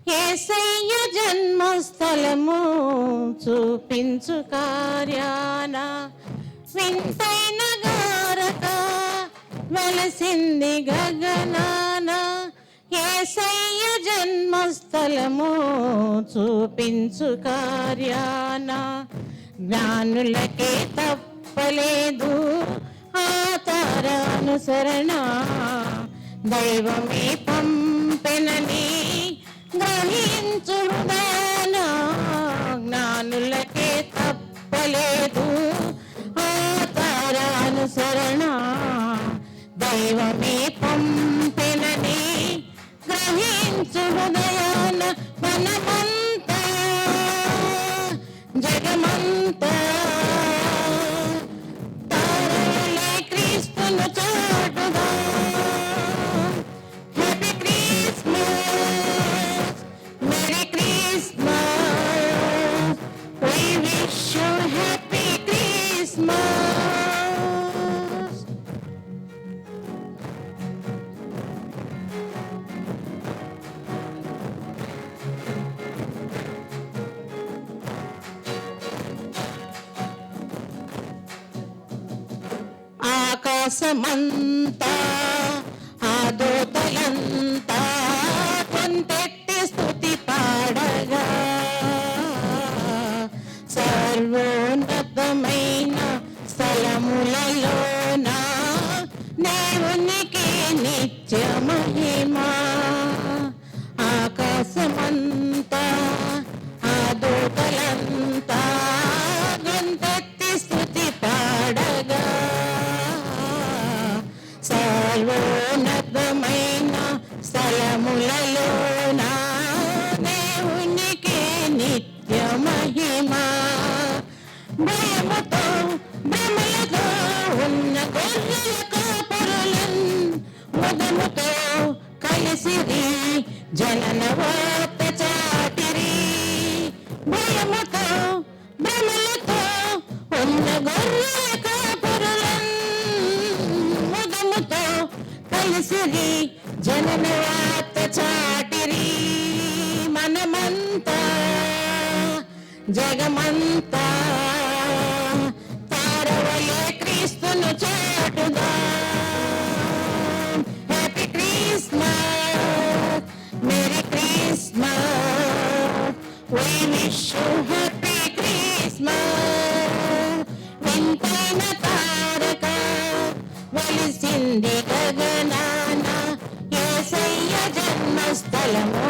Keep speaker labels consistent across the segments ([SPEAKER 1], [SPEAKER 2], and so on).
[SPEAKER 1] యేసయ్య జన్మస్థలము చూపించు కార్యాన వింతైన గారక వెలసింది గగనాన. యేసయ్య జన్మస్థలము చూపించు కార్యాన జ్ఞానులకే తప్పలేదు ఆ తారానుసరణ. దైవమే పంపెనని గ్రహించుదాన జ్ఞానులకే తప్పలేదు ఆ తారానుసరణ. దైవమే పంపెనని గ్రహించు హృదయాన మనమంతా జగమంతా తారలే క్రీస్తును చాటుదా. Happy Christmas, merry Christmas, we wish you happy Christmas. ఆకాశమంతా ఆ దూతలంతా కొంతెత్తి స్తుతి పాడగా సర్వోన్నతమైన స్థలములలోన దేవునికి నిత్య మహిమా. ఆకాశమంతా ఆ దూతలంతా గొంతెత్తి స్తుతి పాడగా సర్వోన్నతమైన స్థలములలోన దేవునికి నిత్య మహిమా. భయముతో భ్రమలతో ఉన్న గొర్రెల కాపరులన్ ముదముతో కలిసిరి జనన వార్త చాటిరి. భయముతో భ్రమలతో ఉన్న గొర్రెల కాపరులన్ ముదముతో కలిసిరి జనన వార్త చాటిరి. మనమంతా జగమంతా తారవలే క్రీస్తును చాటుదా. Happy Christmas, merry Christmas, we wish you happy Christmas. వింతైన తారక వెలిసింది గగనాన యేసయ్య జన్మస్థలము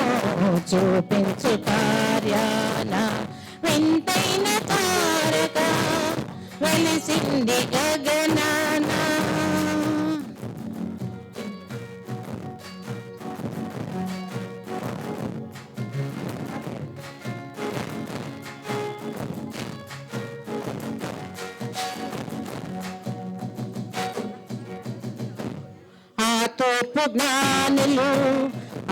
[SPEAKER 1] చూపించు కార్యాన. వింతైన తారక వెలిసింది గగనాన. ఆ తూర్పు జ్ఞానులు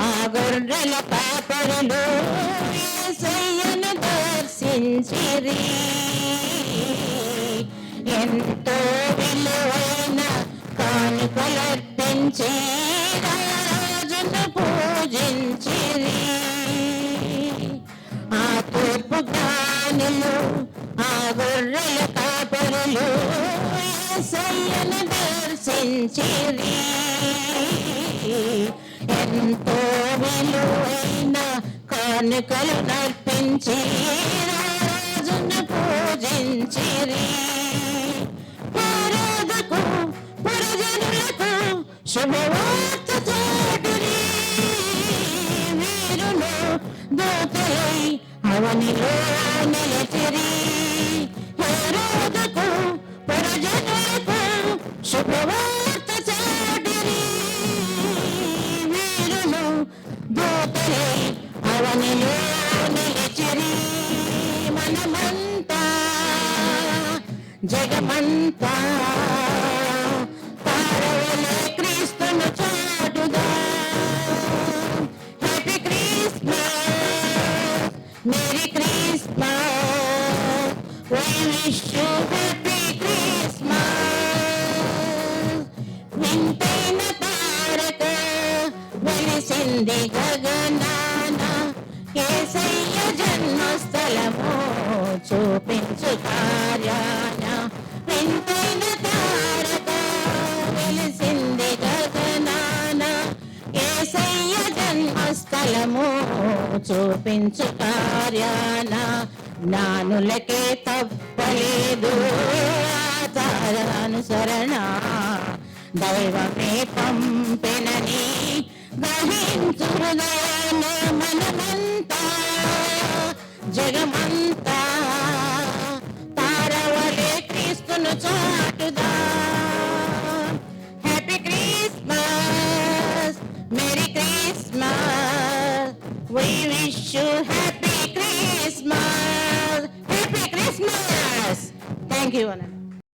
[SPEAKER 1] ఆ గొర్రెల కాపరులు యేసయ్యను దర్శించిరి. ఎంతో విలువైన కానుకలర్పించి రాజును పూజించిరి. ఆ తూర్పు జ్ఞానులు ఆ గొర్రెల కాపరులు యేసయ్యను దర్శించిరి. ఎంతో విలువైన కానుకలు నర్పించి రాజును పూజించిరి. పరదకు పరజనులకు శుభవార్త చాటిరి. వీరులు దూతలై అవనిలో నిలిచిరి. హేరోదుకు పరజనులకు శుభవార్త చాటిరి. వీరులు దూతలై అవనిలో నిలిచిరి. మనమంతా జగమంతా తారవలే క్రీస్తును చాటుదా. Happy Christmas, merry Christmas, we wish you happy Christmas. వింతైన తారక వెలిసింది గగనాన స్థలము చూపించు కార్యాన వింతైన తారక వెలిసింది గగనాన యేసయ్య జన్మస్థలము చూపించు కార్యాన జ్ఞానులకే తప్పలేదు ఆచారానుసరణ దైవమే పంపెనని గ్రహించు హృదయాన మనమంతా జగమంతా తారవలే క్రీస్తును చాటుదా. Happy Christmas, merry Christmas, we wish you happy Christmas, happy Christmas. Thank you, Anna.